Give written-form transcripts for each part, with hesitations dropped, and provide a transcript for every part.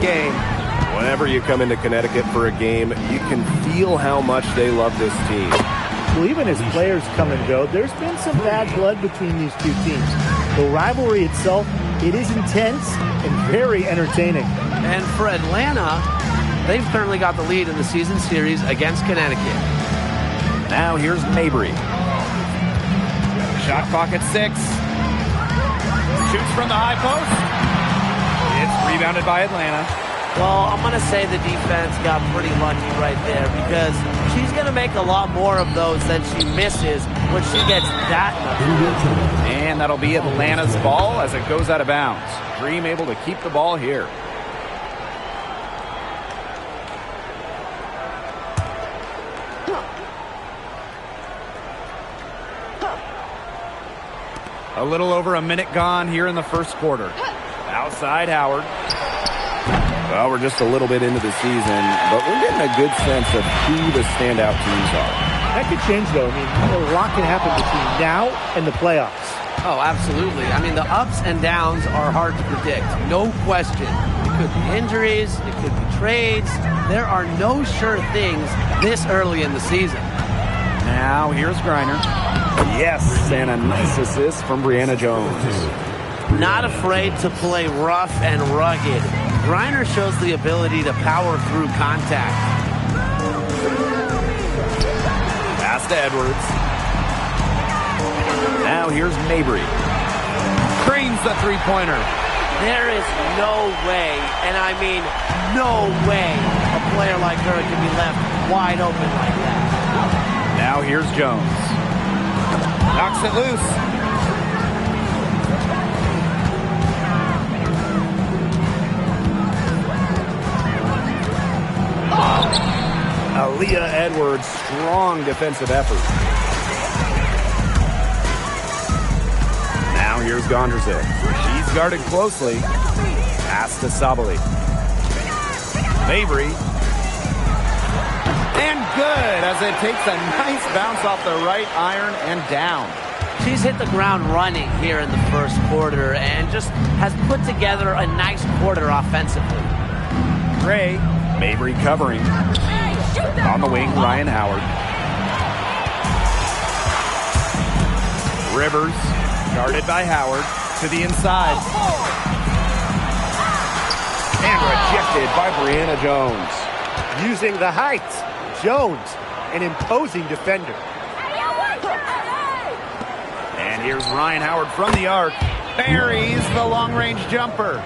game. Whenever you come into Connecticut for a game, you can feel how much they love this team. Well, even as players come and go, there's been some bad blood between these two teams. The rivalry itself, it is intense and very entertaining. And for Atlanta, they've currently got the lead in the season series against Connecticut. Now here's Mabry. Shot clock at 6. Shoots from the high post. It's rebounded by Atlanta. Well, I'm going to say the defense got pretty lucky right there because she's going to make a lot more of those than she misses when she gets that much. And that'll be Atlanta's ball as it goes out of bounds. Dream able to keep the ball here. A little over a minute gone here in the first quarter. Outside Howard. Well, we're just a little bit into the season, but we're getting a good sense of who the standout teams are. That could change, though. I mean, a lot can happen between now and the playoffs. Oh, absolutely. I mean, the ups and downs are hard to predict. No question. It could be injuries. It could be trades. There are no sure things this early in the season. Now, here's Griner. Yes, and a nice assist from Brianna Jones. Not afraid to play rough and rugged. Griner shows the ability to power through contact. Pass to Edwards. Now here's Mabry. Cranes the three-pointer. There is no way, and I mean no way, a player like her can be left wide open like that. Now here's Jones. Knocks it loose. Aaliyah Edwards, strong defensive effort. Now here's Gondrzic. She's guarded closely. Pass to Sabali. Mabry. And good as it takes a nice bounce off the right iron and down. She's hit the ground running here in the first quarter and just has put together a nice quarter offensively. Gray. Mabry covering. On the wing, Ryan Howard. Rivers, guarded by Howard, to the inside. And rejected by Brianna Jones. Using the height, Jones, an imposing defender. And here's Ryan Howard from the arc. Buries the long-range jumper.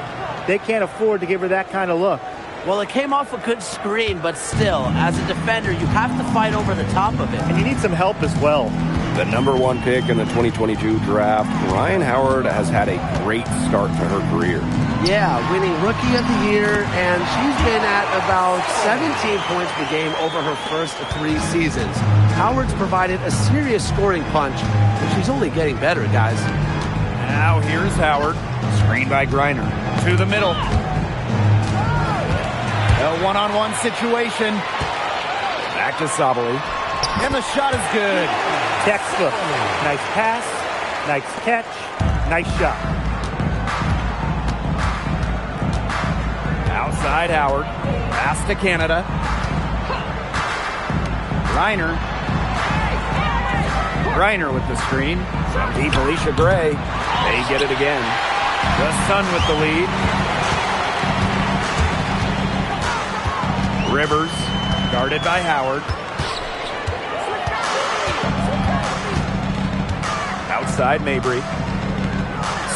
They can't afford to give her that kind of look. Well, it came off a good screen, but still, as a defender, you have to fight over the top of it. And you need some help as well. The #1 pick in the 2022 draft, Ryan Howard has had a great start to her career. Yeah, winning Rookie of the Year, and she's been at about 17 points per game over her first 3 seasons. Howard's provided a serious scoring punch, and she's only getting better, guys. Now here's Howard, screened by Griner. To the middle. A one-on-one situation. Back to Sabali. And the shot is good. Textbook. Nice pass, nice catch, nice shot. Outside Howard. Pass to Canada. Griner with the screen. From deep, Alicia Gray. They get it again. The Sun with the lead. Rivers, guarded by Howard. Outside Mabry.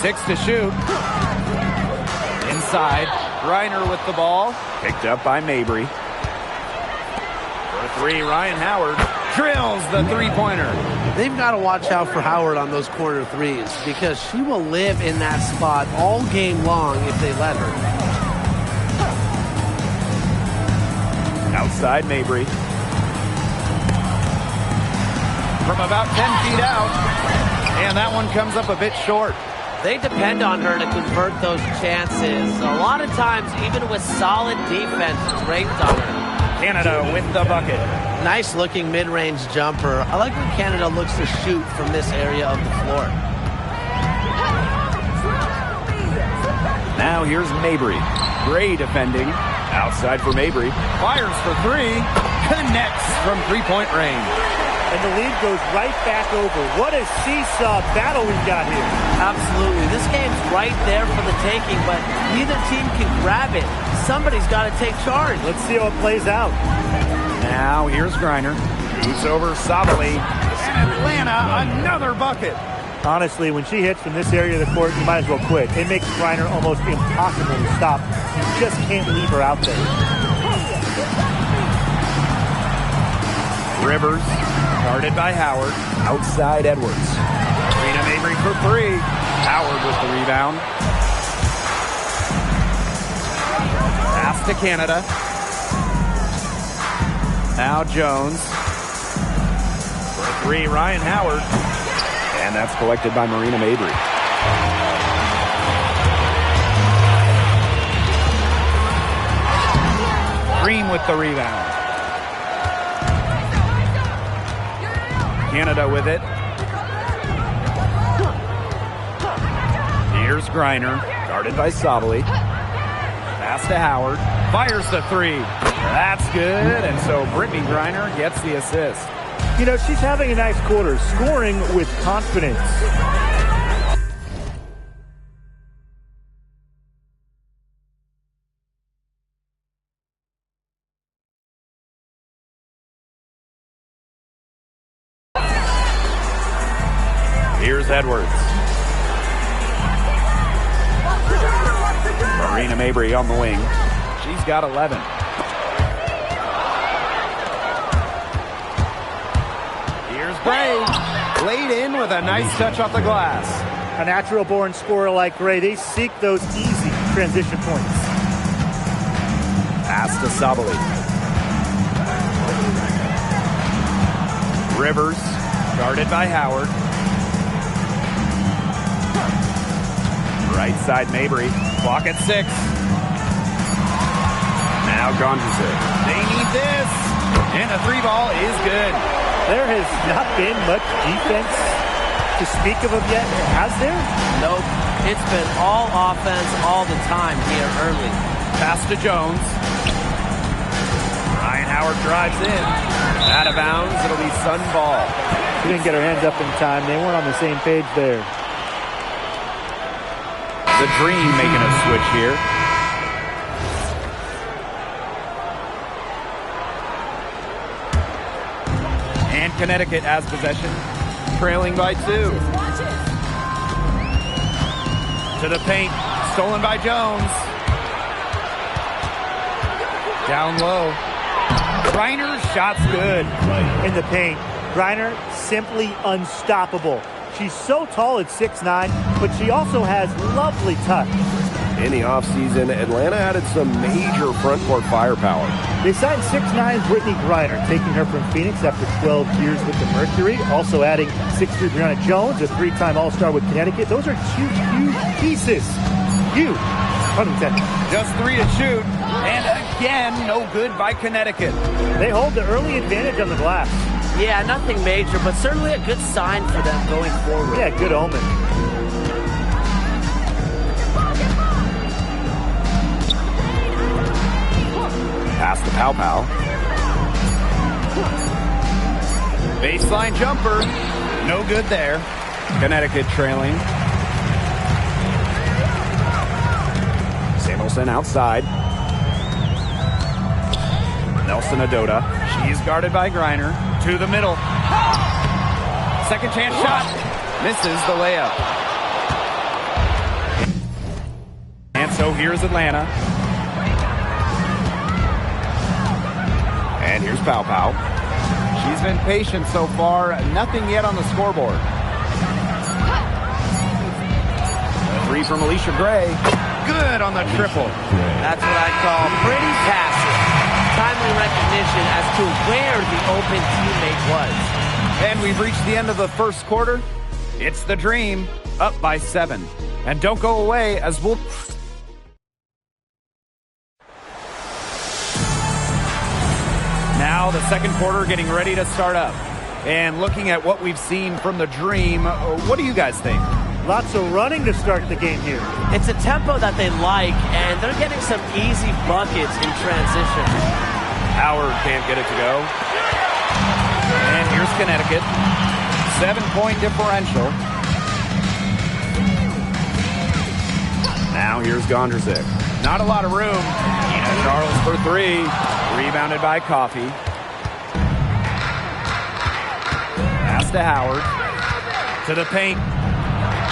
6 to shoot. Inside, Griner with the ball. Picked up by Mabry. For 3, Ryan Howard drills the three-pointer. They've got to watch out for Howard on those corner threes because she will live in that spot all game long if they let her. Outside Mabry. From about 10 feet out. And that one comes up a bit short. They depend on her to convert those chances. A lot of times, even with solid defense, it's raked on her. Canada with the bucket. Nice looking mid-range jumper. I like when Canada looks to shoot from this area of the floor. Now here's Mabry. Gray defending. Outside for Mabry. Fires for three. Connects from three-point range. And the lead goes right back over. What a seesaw battle we've got here. Absolutely. This game's right there for the taking, but neither team can grab it. Somebody's got to take charge. Let's see how it plays out. Now here's Griner. Shoots over Sabali. And Atlanta, another bucket. Honestly, when she hits from this area of the court, you might as well quit. It makes Griner almost impossible to stop. You just can't leave her out there. Rivers, guarded by Howard. Outside Edwards. Rena Mabry for three. Howard with the rebound. Pass to Canada. Now Jones. For three, Ryan Howard. And that's collected by Marina Mabry. Green with the rebound. Canada with it. Here's Griner, guarded by Sabali. Pass to Howard. Fires the three. That's good. And so Brittany Griner gets the assist. You know, she's having a nice quarter, scoring with confidence. Here's Edwards. Marina Mabry on the wing. She's got 11. Here's Gray. Laid in with a nice touch off the glass. A natural-born scorer like Gray, they seek those easy transition points. Pass to Sabali. Rivers, guarded by Howard. Right side Mabry. Clock at 6. Now Gondresic. They need this. And the three ball is good. There has not been much defense to speak of yet, has there? Nope. It's been all offense all the time here early. Pass to Jones. Ryan Howard drives in. Out of bounds. It'll be Sun ball. She didn't get her hands up in time. They weren't on the same page there. The Dream making a switch here. And Connecticut has possession, trailing by 2. To the paint, stolen by Jones. Down low. Griner, shot's good. In the paint, Griner simply unstoppable. She's so tall at 6'9", but she also has lovely touch. In the offseason, Atlanta added some major front court firepower. They signed 6'9" Brittany Griner, taking her from Phoenix after 12 years with the Mercury. Also adding 6'3" Brianna Jones, a 3-time All-Star with Connecticut. Those are 2 huge pieces. Huge. Unintended. Just 3 to shoot. And again, no good by Connecticut. They hold the early advantage on the glass. Yeah, nothing major, but certainly a good sign for them going forward. Yeah, good omen. Pass to Pow Pow. Baseline jumper. No good there. Connecticut trailing. Samuelson outside. Nelson Adota. She's guarded by Griner. To the middle. Second chance shot. Misses the layup. And so here's Atlanta. And here's Pow Pow. She's been patient so far. Nothing yet on the scoreboard. A 3 from Alicia Gray. Good on the triple. That's what I call pretty passive. Timely recognition as to where the open teammate was. And we've reached the end of the first quarter. It's the Dream, up by 7. And don't go away as we'll... Now the second quarter getting ready to start up. And looking at what we've seen from the Dream, what do you guys think? Lots of running to start the game here. It's a tempo that they like, and they're getting some easy buckets in transition. Howard can't get it to go. And here's Connecticut. 7-point differential. Now here's Gondrzik. Not a lot of room. Charles for three. Rebounded by Coffey. Pass to Howard. To the paint.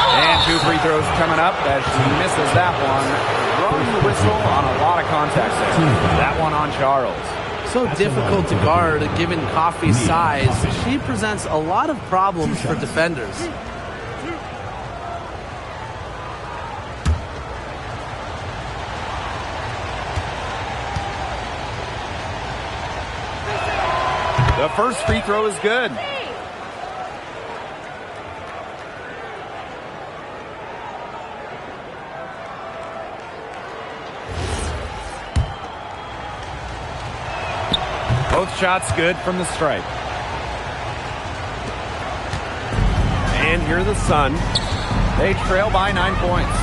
And 2 free throws coming up as she misses that one. Throwing the whistle on a lot of contact there. That one on Charles. So difficult to guard given Coffey's size. She presents a lot of problems for defenders. The first free throw is good. Both shots good from the stripe. And here are the Sun. They trail by 9 points.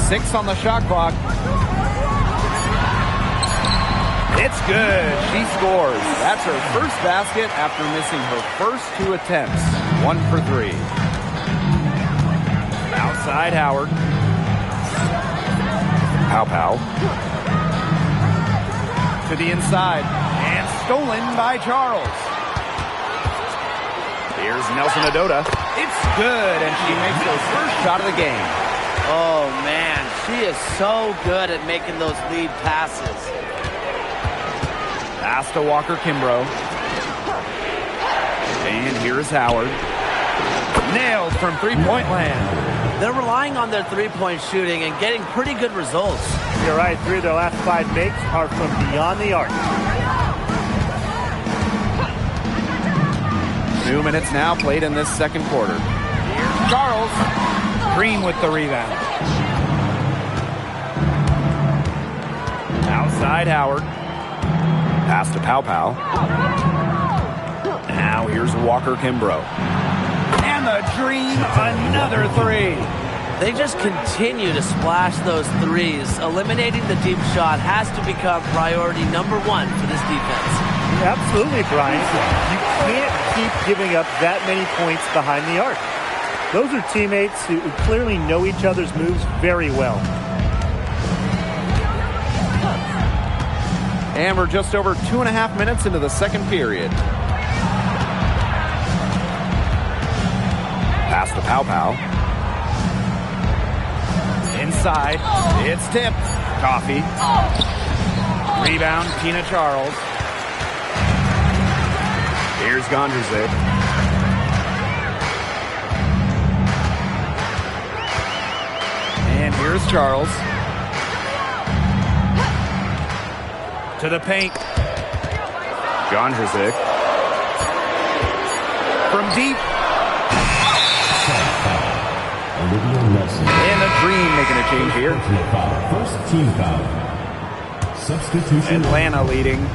Six on the shot clock. It's good. She scores. That's her first basket after missing her first 2 attempts. 1 for 3. Outside Howard. Pow. To the inside. And stolen by Charles. Here's Nelson Adota. It's good, and she makes her first shot of the game. Oh, man. She is so good at making those lead passes. Pass to Walker Kimbrough. And here's Howard. Nailed from three-point land. They're relying on their three-point shooting and getting pretty good results. You're right. 3 of their last 5 makes are from beyond the arc. 2 minutes now played in this second quarter. Here's Charles. Green with the rebound. Outside Howard. Pass to Pow. Now here's Walker Kimbrough. And the Dream, another 3. They just continue to splash those threes. Eliminating the deep shot has to become priority number 1 for this defense. Absolutely, Brian. You can't keep giving up that many points behind the arc. Those are teammates who clearly know each other's moves very well. And we're just over 2.5 minutes into the second period. Pass to Pow. Inside. It's tipped. Coffey. Rebound, Tina Charles. Here's Gondrzik. And here's Charles. To the paint. Gondrzik. From deep. And a Dream making a change here. First team foul. Substitution. Atlanta leading.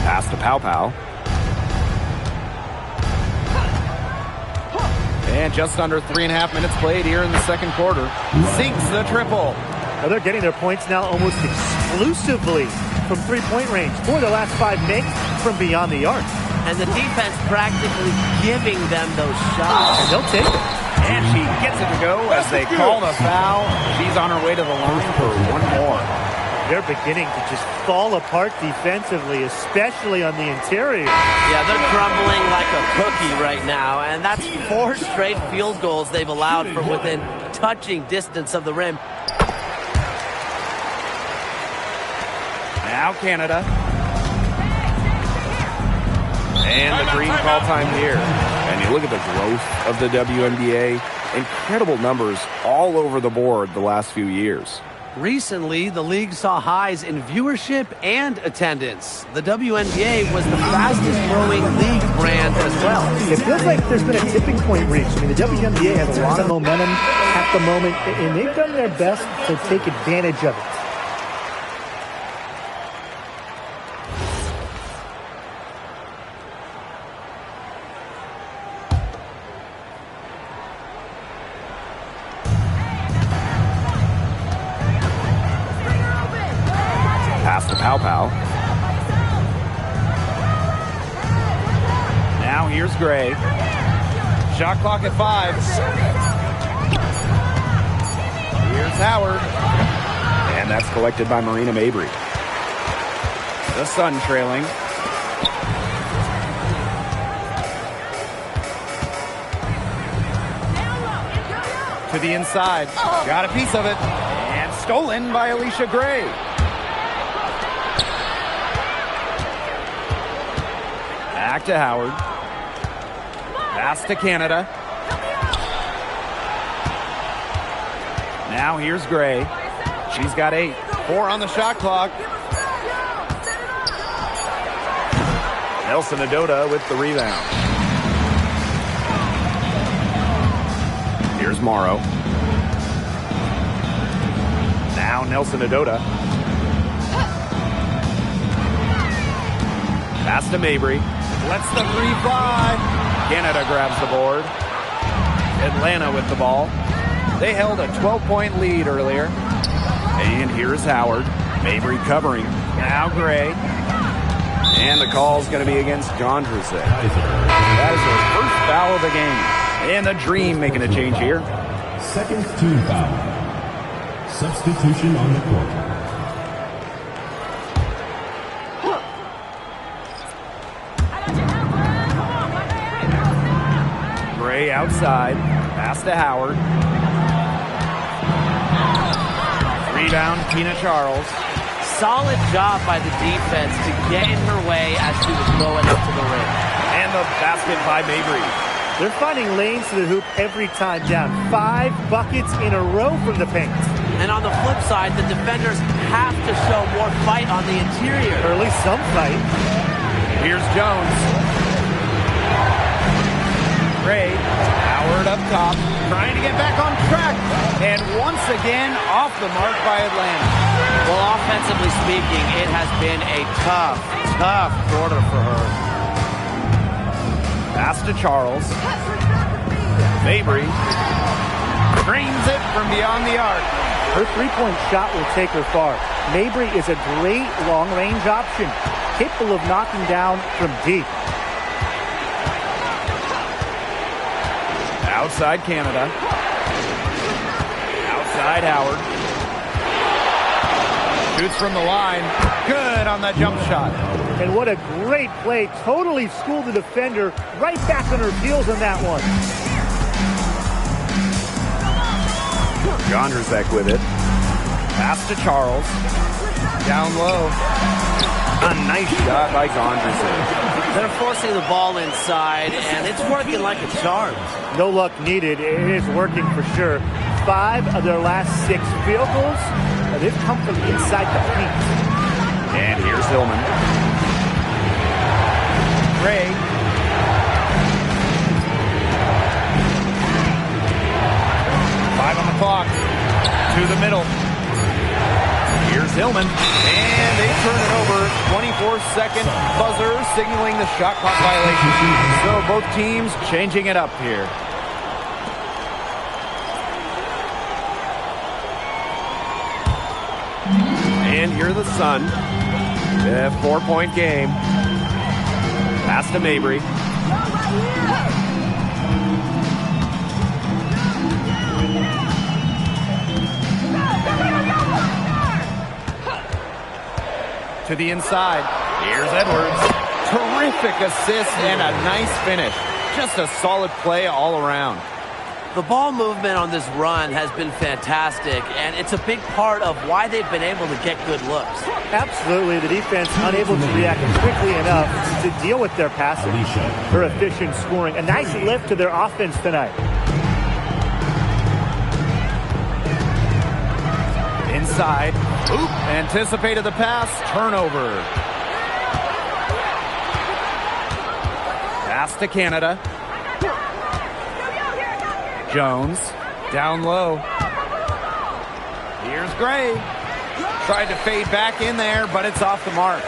Pass to Pow. And just under 3.5 minutes played here in the second quarter. Sinks the triple. Now they're getting their points now almost exclusively from three-point range. 4 of their last 5 makes from beyond the arc. And the defense practically giving them those shots. And they'll take it. And she gets it to go as they call the foul. She's on her way to the line for one more. They're beginning to just fall apart defensively, especially on the interior. Yeah, they're crumbling like a cookie right now. And that's 4 straight field goals they've allowed from within touching distance of the rim. Now Canada. And the green call time here. And you look at the growth of the WNBA. Incredible numbers all over the board the last few years. Recently, the league saw highs in viewership and attendance. The WNBA was the fastest-growing league brand as well. It feels like there's been a tipping point reached. I mean, the WNBA has a lot of momentum at the moment, and they've done their best to take advantage of it. Pass to Pow. Now here's Gray. Shot clock at 5. Here's Howard. And that's collected by Marina Mabry. The Sun trailing. To the inside. Got a piece of it. And stolen by Alicia Gray. Back to Howard. Pass to Canada. Now here's Gray. She's got 8. 4 on the shot clock. Nelson Adota with the rebound. Here's Morrow. Now Nelson Adota. Pass to Mabry. Lets the 3 fly. Canada grabs the board. Atlanta with the ball. They held a 12-point lead earlier. And here's Howard. Mabry covering. Now Gray. And the call's going to be against Gondrusek. That is her first foul of the game. And the Dream making a change here. Second team foul. Substitution on the court. Gray outside. Pass to Howard. Rebound, Tina Charles. Solid job by the defense to get in her way as she was going up to the rim. And the basket by Mabry. They're finding lanes to the hoop every time down. 5 buckets in a row from the paint. And on the flip side, the defenders have to show more fight on the interior. Or at least some fight. Here's Jones. Gray, Howard up top, trying to get back on track. And once again, off the mark by Atlanta. Well, offensively speaking, it has been a tough quarter for her. Pass to Charles. Mabry frames it from beyond the arc. Her three-point shot will take her far. Mabry is a great long-range option, capable of knocking down from deep. Outside Canada. Outside Howard. Shoots from the line. Good on that jump shot. And what a great play. Totally schooled the defender. Right back on her heels on that one. Gondrusek with it. Pass to Charles. Down low. A nice shot by Gondrusek. They're forcing the ball inside, and it's working like a charm. No luck needed. It is working for sure. 5 of their last 6 field goals, they've come from inside the paint. And here's Hillman. Gray. Five on the clock. To the middle. Here's Hillman. And they turn it over. 24-second buzzer signaling the shot clock violation. So both teams changing it up here. And here are the Sun. A 4-point game. Pass to Mabry. To the inside. Here's Edwards. Terrific assist and a nice finish. Just a solid play all around. The ball movement on this run has been fantastic, and it's a big part of why they've been able to get good looks. Absolutely. The defense unable to react quickly enough to deal with their passing. Her efficient scoring. A nice lift to their offense tonight. Outside. Oop. Anticipated the pass. Turnover. Pass to Canada. Jones. Down low. Here's Gray. Tried to fade back in there, but it's off the mark.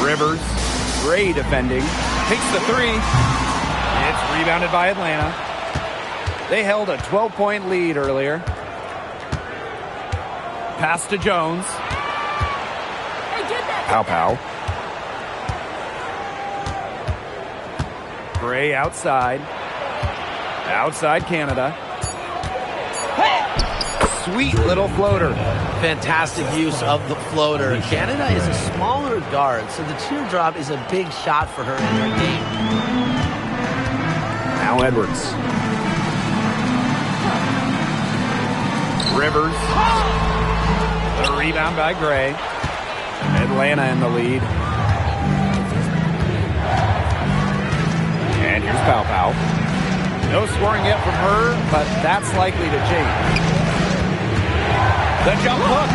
Rivers. Gray defending. Takes the three. It's rebounded by Atlanta. They held a 12-point lead earlier. Pass to Jones. Pow. Gray outside. Outside Canada. Sweet little floater. Fantastic use of the floater. Canada is a smaller guard, so the teardrop is a big shot for her in her game. Now Edwards. Rivers. The rebound by Gray. Atlanta in the lead. And here's Pow. No scoring yet from her, but that's likely to change. The jump hook,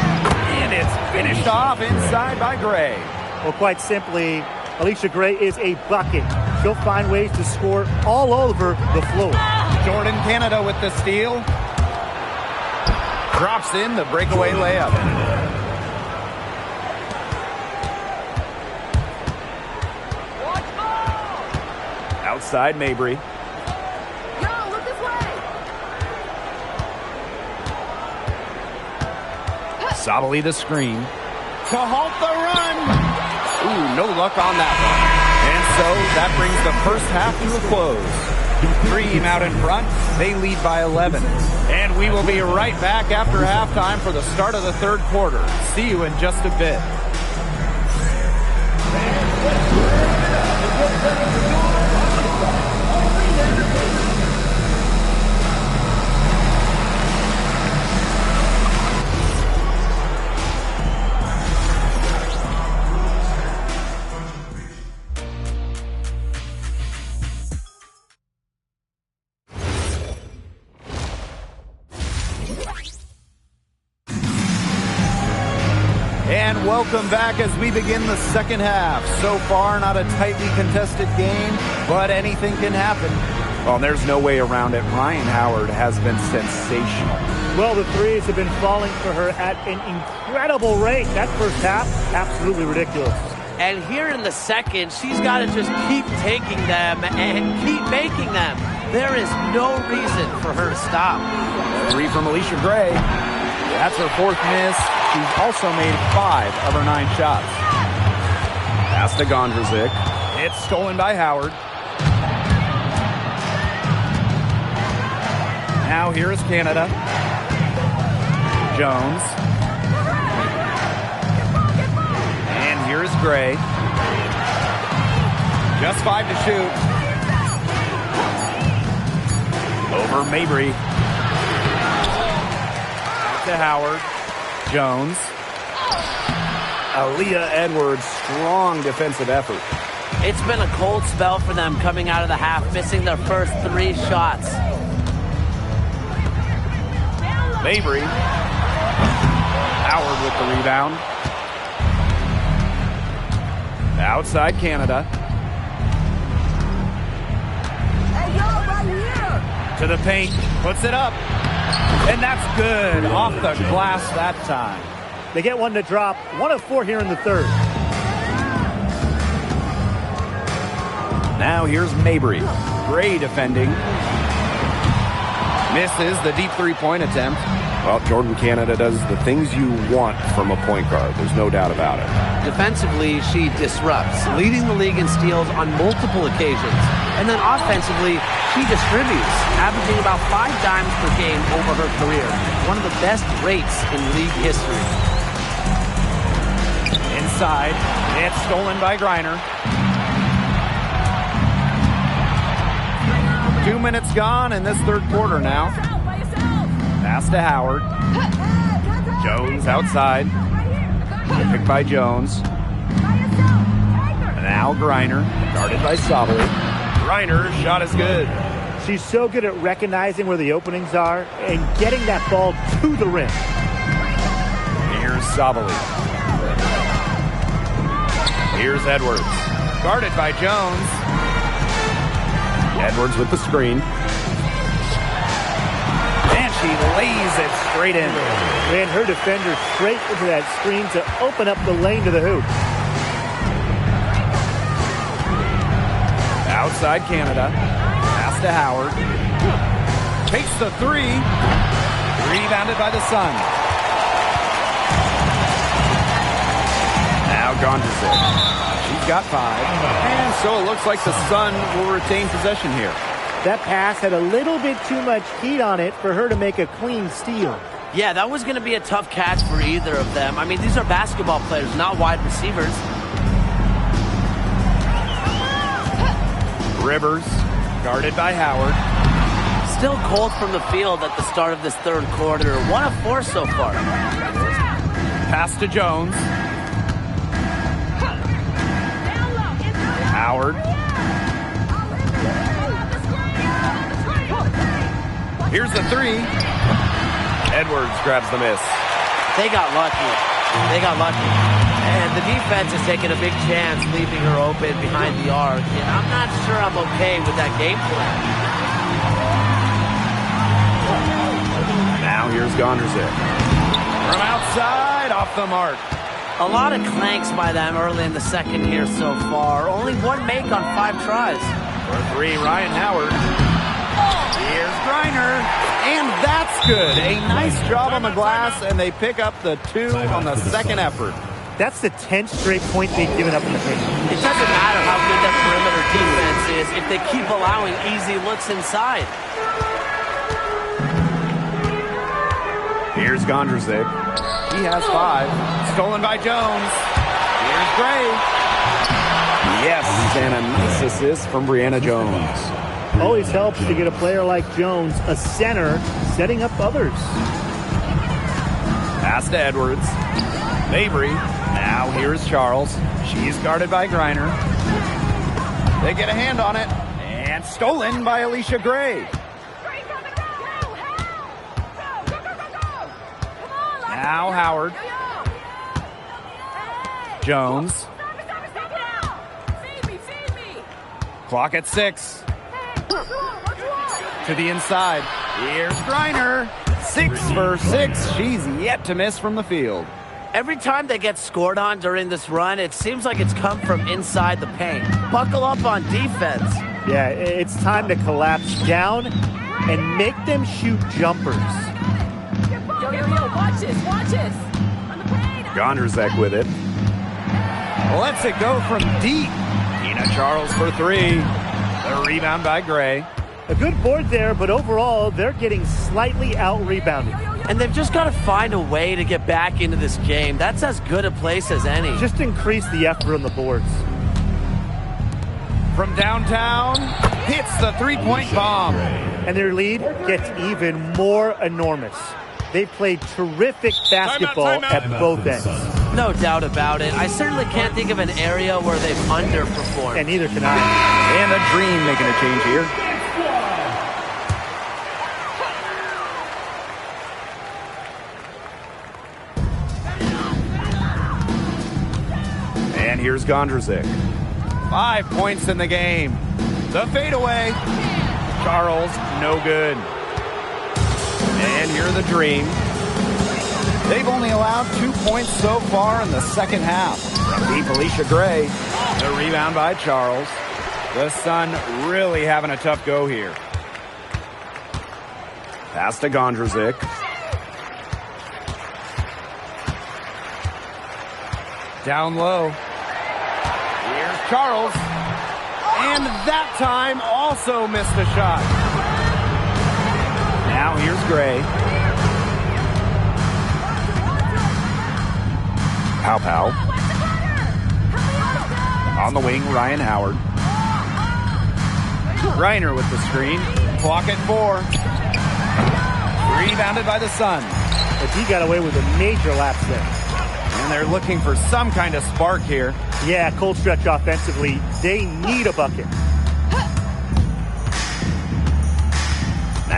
and it's finished off inside by Gray. Well, quite simply, Alicia Gray is a bucket. She'll find ways to score all over the floor. Jordan Canada with the steal. Drops in the breakaway layup. Outside Mabry. Sabali the screen. To halt the run. Ooh, no luck on that one. And so that brings the first half to a close. Dream out in front. They lead by 11. And we will be right back after halftime for the start of the third quarter. See you in just a bit. And welcome back as we begin the second half. So far, not a tightly contested game, but anything can happen. Well, there's no way around it. Ryan Howard has been sensational. Well, the threes have been falling for her at an incredible rate. That first half, absolutely ridiculous. And here in the second, she's got to just keep taking them and keep making them. There is no reason for her to stop. Three from Alicia Gray. That's her fourth miss. She's also made 5 of her 9 shots. Pass to Gondrzic. It's stolen by Howard. Now here is Canada. Jones. And here is Gray. Just 5 to shoot. Over Mabry. Back to Howard. Jones. Aaliyah Edwards, strong defensive effort. It's been a cold spell for them coming out of the half, missing their first 3 shots. Mabry. Howard with the rebound. Outside Canada. Hey, y'all, right here. To the paint. Puts it up. And that's good. Off the glass that time. They get one to drop. 1 of 4 here in the third. Now here's Mabry. Gray defending. Misses the deep three-point attempt. Well, Jordan Canada does the things you want from a point guard. There's no doubt about it. Defensively, she disrupts, leading the league in steals on multiple occasions. And then offensively, she distributes, averaging about 5 dimes per game over her career. One of the best rates in league history. Inside, it's stolen by Griner. 2 minutes gone in this third quarter now. Pass to Howard. Jones outside. Picked by Jones. Now Griner, guarded by Sabali. Griner's shot is good. She's so good at recognizing where the openings are and getting that ball to the rim. Here's Sabali. Here's Edwards. Guarded by Jones. Edwards with the screen. And she lays it straight in. Ran her defender straight into that screen to open up the lane to the hoop. Outside Canada. Pass to Howard. Takes the three. Rebounded by the Sun. Now Gondrzic. She's got 5. And so it looks like the Sun will retain possession here. That pass had a little bit too much heat on it for her to make a clean steal. Yeah, that was going to be a tough catch for either of them. I mean, these are basketball players, not wide receivers. Rivers, guarded by Howard. Still cold from the field at the start of this third quarter. 1 of 4 so far. Pass to Jones. Howard. Here's the three. Edwards grabs the miss. They got lucky. And the defense is taking a big chance, leaving her open behind the arc. And I'm not sure I'm okay with that game plan. Now here's Gondrzic. From outside, off the mark. A lot of clanks by them early in the second here so far. Only 1 make on 5 tries. For 3, Ryan Howard. Here's Griner. And that's good. A nice job on the glass, and they pick up the 2 on the second effort. That's the 10th straight point they've given up in the paint. It doesn't matter how good that perimeter defense is if they keep allowing easy looks inside. Here's Gondrzic. He has 5. Stolen by Jones. Here's Gray. Yes, and a nice assist from Brianna Jones. Always helps to get a player like Jones, a center, setting up others. Pass to Edwards. Mabry. Now here's Charles. She's guarded by Griner. They get a hand on it. And stolen by Alicia Gray. Now Howard. Jones. Clock at 6. To the inside. Here's Griner. 6 for 6. She's yet to miss from the field. Every time they get scored on during this run, it seems like it's come from inside the paint. Buckle up on defense. Yeah, it's time to collapse down and make them shoot jumpers. Yo, watch this. Gondrzic with it. Lets it go from deep. Tina Charles for 3. The rebound by Gray. A good board there, but overall, they're getting slightly out-rebounded. And they've just got to find a way to get back into this game. That's as good a place as any. Just increase the effort on the boards. From downtown, hits the three-point bomb. And their lead gets even more enormous. They played terrific basketball at both ends. No doubt about it. I certainly can't think of an area where they've underperformed. And neither can I. And a Dream making a change here. And here's Gondrzic. 5 points in the game. The fadeaway. Charles, no good. And here's the Dream. They've only allowed 2 points so far in the second half. From deep, Alicia Gray. The rebound by Charles. The Sun really having a tough go here. Pass to Gondrzic. Down low. Here's Charles. And that time also missed the shot. Now here's Gray. Pow. On the wing, Ryan Howard. Griner with the screen. Clock at 4. Rebounded by the Sun. But he got away with a major lapse there. And they're looking for some kind of spark here. Yeah, cold stretch offensively. They need a bucket.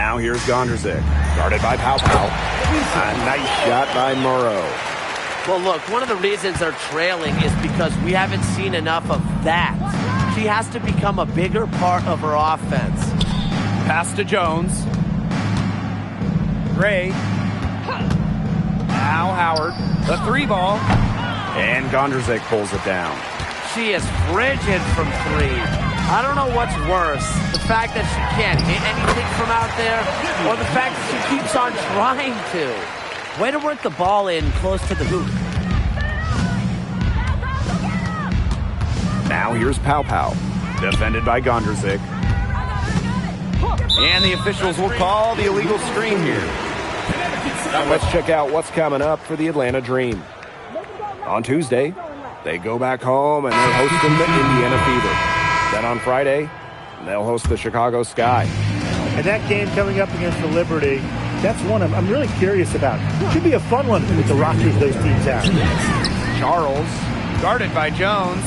Now here's Gondrzik, guarded by Pow Pow. A nice shot by Morrow. Well, look, one of the reasons they're trailing is because we haven't seen enough of that. She has to become a bigger part of her offense. Pass to Jones. Gray. Now Howard. The 3-ball. And Gondrzik pulls it down. She is frigid from 3. I don't know what's worse, the fact that she can't hit anything from out there, or the fact that she keeps on trying to. Way to work the ball in close to the hoop. Now here's Pow Pow, defended by Gondrzik. And the officials will call the illegal screen here. Now let's check out what's coming up for the Atlanta Dream. On Tuesday, they go back home and they're hosting the Indiana Fever. Then on Friday, they'll host the Chicago Sky. And that game coming up against the Liberty, that's one I'm really curious about. Should be a fun one with the rosters those teams have. Charles, guarded by Jones,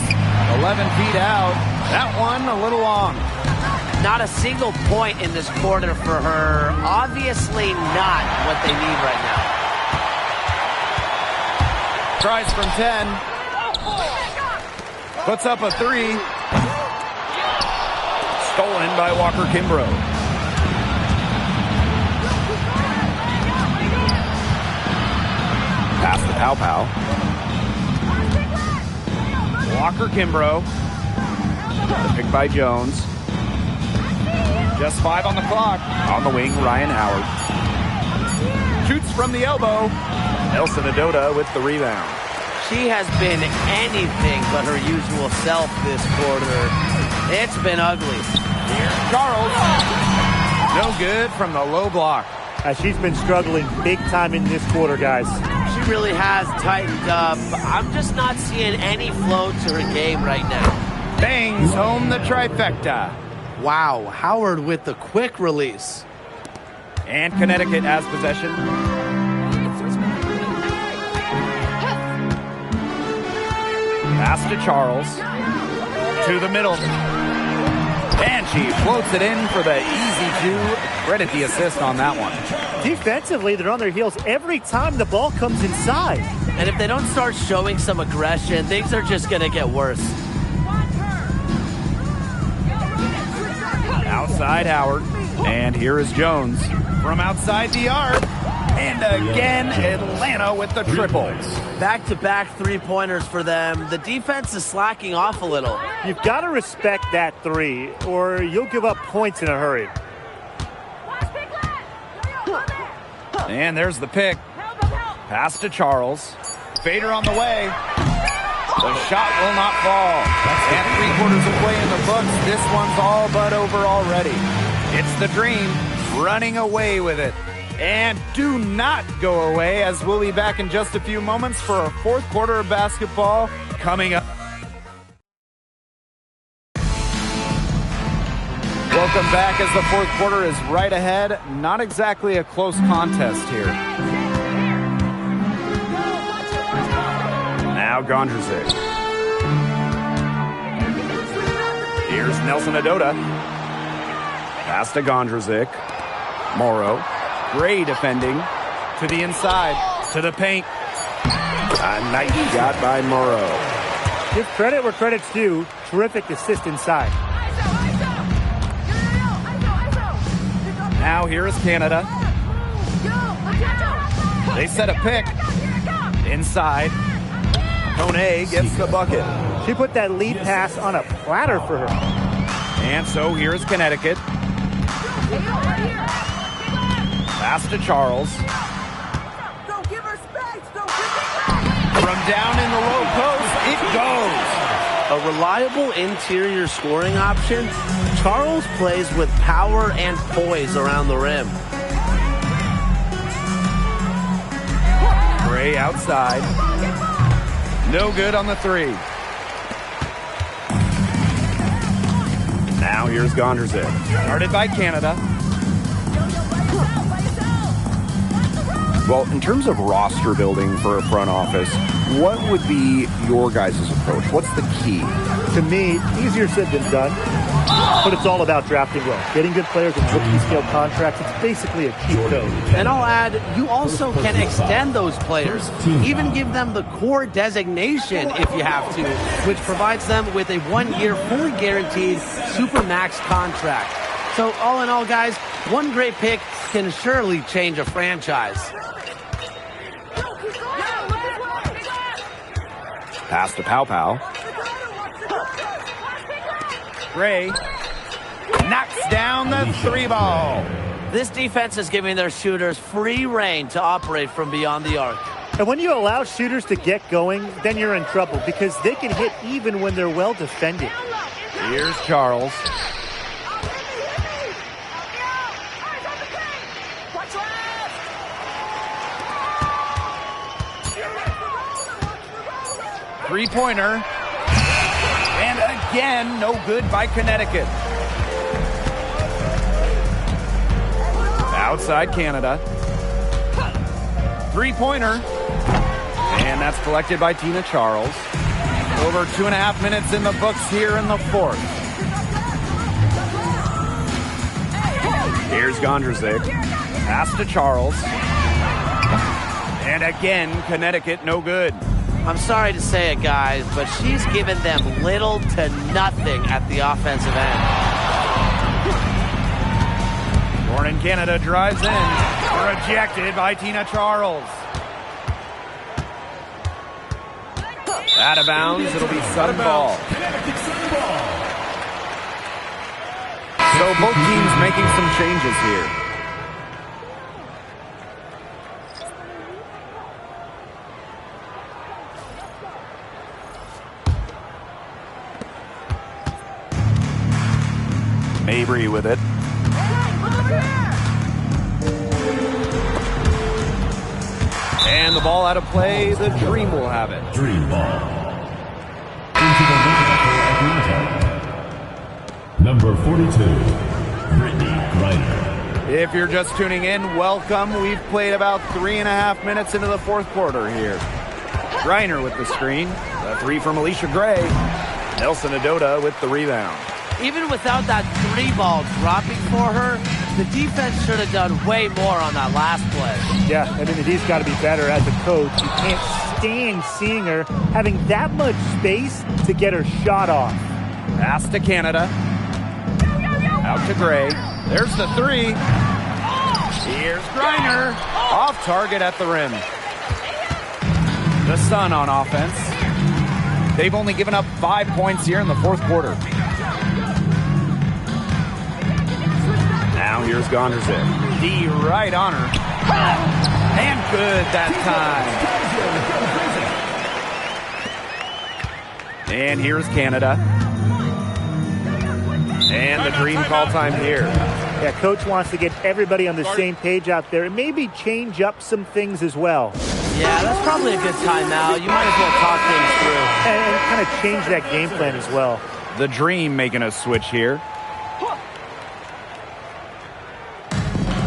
11 feet out. That one a little long. Not a single point in this quarter for her. Obviously not what they need right now. Tries from 10. Puts up a 3. Stolen by Walker Kimbrough. Pass to Pow Pow. Walker Kimbrough. The pick by Jones. Just 5 on the clock. On the wing, Ryan Howard. Shoots from the elbow. Nelson Adota with the rebound. She has been anything but her usual self this quarter. It's been ugly. Here's Charles. No good from the low block. She's been struggling big time in this quarter, guys. She really has tightened up. I'm just not seeing any flow to her game right now. Bangs home the trifecta. Wow, Howard with the quick release. And Connecticut has possession. Pass to Charles. To the middle. And she floats it in for the easy 2. Credit the assist on that one. Defensively, they're on their heels every time the ball comes inside. And if they don't start showing some aggression, things are just going to get worse. Outside Howard. And here is Jones. From outside the arc. And again, Atlanta with the triples. Back-to-back three-pointers for them. The defense is slacking off a little. You've got to respect that 3, or you'll give up points in a hurry. And there's the pick. Pass to Charles. Fader on the way. The shot will not fall. And 3/4 of play in the books. This one's all but over already. It's the Dream running away with it. And do not go away, as we'll be back in just a few moments for our 4th quarter of basketball coming up. Welcome back as the 4th quarter is right ahead. Not exactly a close contest here. Now Gondrzik. Here's Nelson Adota. Pass to Gondrzik. Morrow. Gray defending to the inside, to the paint. A nice shot by Morrow. Give credit where credit's due. Terrific assist inside. Now here is Canada. They set a pick. Inside. Kone gets the bucket. She put that lead pass on a platter for her. And so here is Connecticut. Pass to Charles. Don't give her space. From down in the low post, it goes. A reliable interior scoring option. Charles plays with power and poise around the rim. Gray outside. No good on the 3. Now here's Gondrzik. Guarded by Canada. Well, in terms of roster building for a front office, What would be your guys' approach? What's the key? To me, easier said than done, but it's all about drafting well. Getting good players in rookie-scale contracts, it's basically a cheat code. And I'll add, you also can extend those players, even give them the core designation if you have to, which provides them with a 1-year, fully guaranteed Supermax contract. So all in all, guys, one great pick can surely change a franchise. Pass to Pow Pow. Gray knocks down the 3-ball. This defense is giving their shooters free reign to operate from beyond the arc. And when you allow shooters to get going, then you're in trouble because they can hit even when they're well defended. Here's Charles. Three-pointer. And again, no good by Connecticut. Outside Canada. Three-pointer. And that's collected by Tina Charles. Over 2.5 minutes in the books here in the fourth. Here's Gondrzik. Pass to Charles. And again, Connecticut no good. I'm sorry to say it, guys, but she's given them little to nothing at the offensive end. Born in Canada drives in. Rejected by Tina Charles. Out of bounds, it'll be Sun ball. So both teams making some changes here. Mabry with it. And the ball out of play. The Dream will have it. Dream ball. Into the lineup for Atlanta. Number 42, Brittany Griner. If you're just tuning in, welcome. We've played about 3.5 minutes into the fourth quarter here. Griner with the screen. The three from Alicia Gray. Nelson Adota with the rebound. Even without that 3-ball dropping for her, the defense should have done way more on that last play. Yeah, I mean, the D's got to be better as a coach. You can't stand seeing her having that much space to get her shot off. Pass to Canada. Out to Gray. There's the three. Here's Griner. Off target at the rim. The Sun on offense. They've only given up 5 points here in the fourth quarter. Now here's Gondrzik. D right on her. And good that time. And here's Canada. And the Dream call time here. Yeah, coach wants to get everybody on the same page out there and maybe change up some things as well. Yeah, that's probably a good time now. You might as well talk things through. And kind of change that game plan as well. The Dream making a switch here.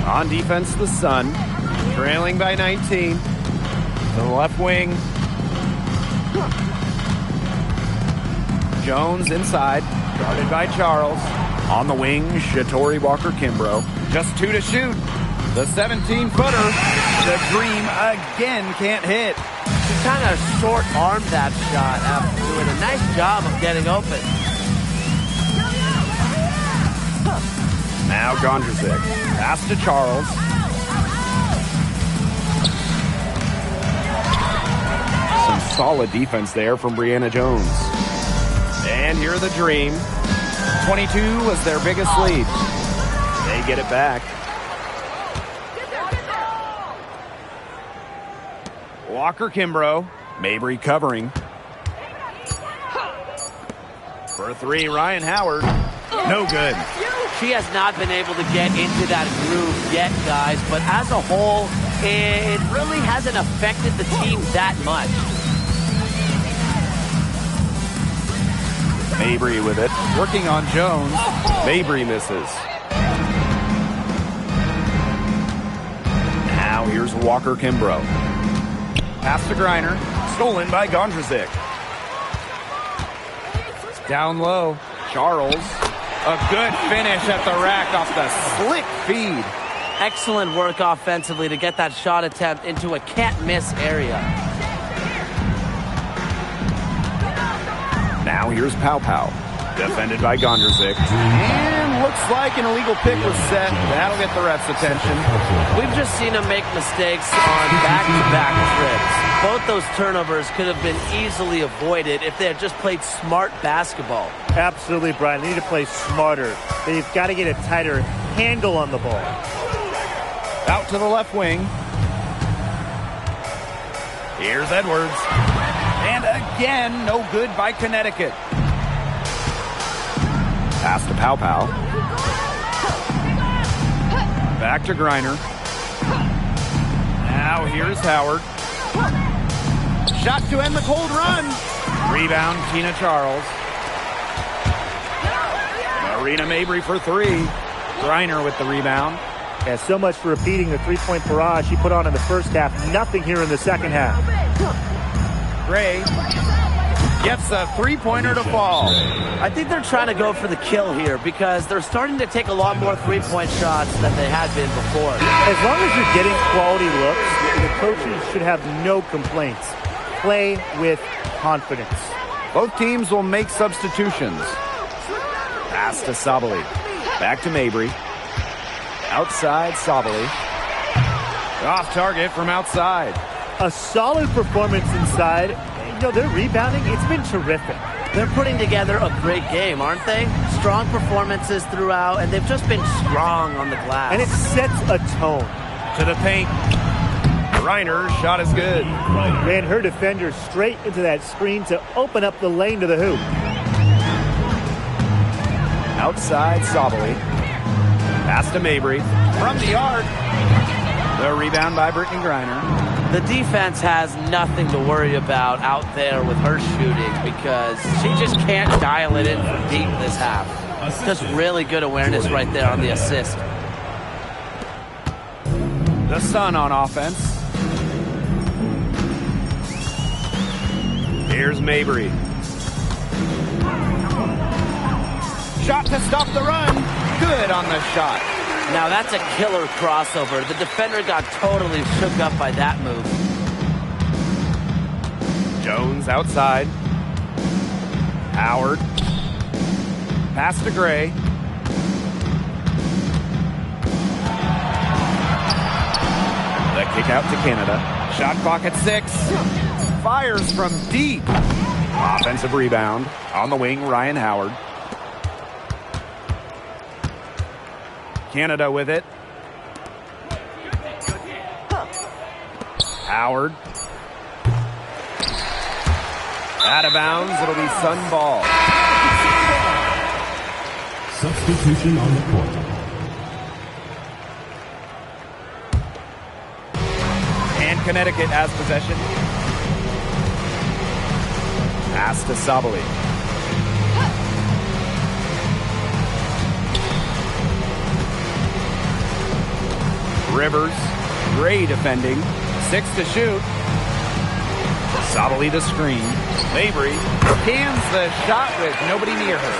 On defense, the Sun, trailing by 19. To the left wing. Jones inside, guarded by Charles. On the wing, Shatori Walker-Kimbrough. Just 2 to shoot. The 17-footer. The Dream again can't hit. She kind of short-armed that shot after doing a nice job of getting open. Now Gondrzik. Pass to Charles. Some solid defense there from Brianna Jones. And here are the Dream. 22 was their biggest lead. They get it back. Walker-Kimbrough. Mabry covering. For a three, Ryan Howard. No good. She has not been able to get into that groove yet, guys, but as a whole, it really hasn't affected the team that much. Mabry with it, working on Jones. Mabry misses. Now here's Walker-Kimbrough. Pass to Griner. Stolen by Gondrzik. Down low. Charles. A good finish at the rack off the slick feed. Excellent work offensively to get that shot attempt into a can't-miss area. Now here's Pow Pow. Defended by Gondrzik. And looks like an illegal pick was set. That'll get the ref's attention. We've just seen him make mistakes on back-to-back trips. Both those turnovers could have been easily avoided if they had just played smart basketball. Absolutely, Brian. They need to play smarter. They've got to get a tighter handle on the ball. Out to the left wing. Here's Edwards. And again, no good by Connecticut. Pass to Pow Pow. Back to Griner. Now here's Howard. Shot to end the cold run. Rebound, Tina Charles. Marina Mabry for three. Griner with the rebound. Yeah, so much for repeating the three-point barrage she put on in the first half. Nothing here in the second half. Gray gets a three-pointer to fall. I think they're trying to go for the kill here because they're starting to take a lot more three-point shots than they had been before. As long as you're getting quality looks, the coaches should have no complaints. Play with confidence. Both teams will make substitutions. Pass to Sabali. Back to Mabry. Outside Sabali. Off target from outside. A solid performance inside. You know, their rebounding, it's been terrific. They're putting together a great game, aren't they? Strong performances throughout, and they've just been strong on the glass. And it sets a tone. To the paint. Reiner's shot is good. Ran her defender straight into that screen to open up the lane to the hoop. Outside Sabali. Pass to Mabry. From the arc. The rebound by Brittany Griner. The defense has nothing to worry about out there with her shooting because she just can't dial it in for deep this half. Just really good awareness right there on the assist. The Sun on offense. Here's Mabry. Shot to stop the run. Good on the shot. Now that's a killer crossover. The defender got totally shook up by that move. Jones outside. Howard. Pass to Gray. The kick out to Canada. Shot clock at 6. Fires from deep. Offensive rebound. On the wing, Ryan Howard. Canada with it. Howard. Out of bounds. It'll be Sun ball. Substitution on the court. And Connecticut has possession. Pass to Sabali. Rivers. Gray defending. 6 to shoot. Sabali to screen. Mabry cans the shot with nobody near her.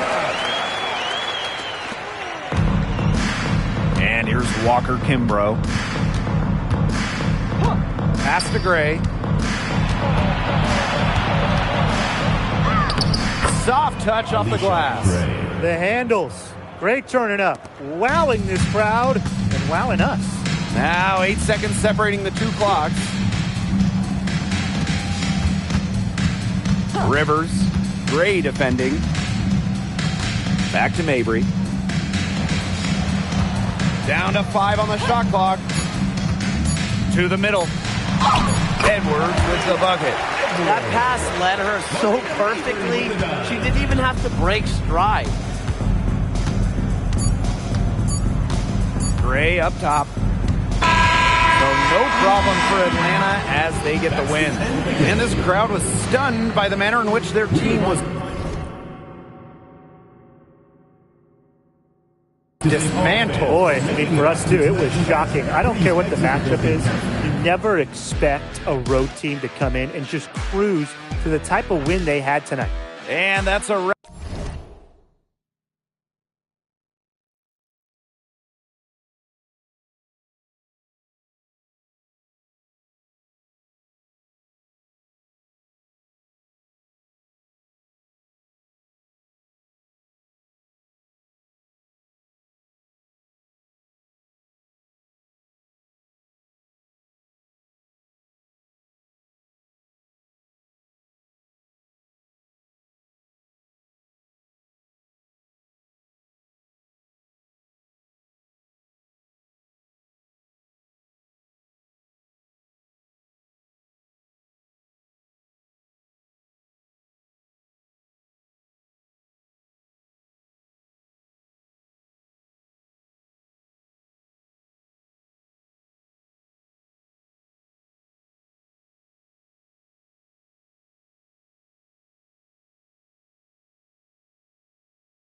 And here's Walker Kimbrough. Pass to Gray. Soft touch off the glass. The handles. Great turning up. Wowing this crowd and wowing us. Now 8 seconds separating the two clocks. Rivers. Gray defending. Back to Mabry. Down to 5 on the shot clock. To the middle. Edwards with the bucket. That pass led her so perfectly, she didn't even have to break stride. Gray up top. So no problem for Atlanta as they get the win. And this crowd was stunned by the manner in which their team was dismantled. Boy, I mean, for us too, it was shocking. I don't care what the matchup is. You never expect a road team to come in and just cruise to the type of win they had tonight. And that's a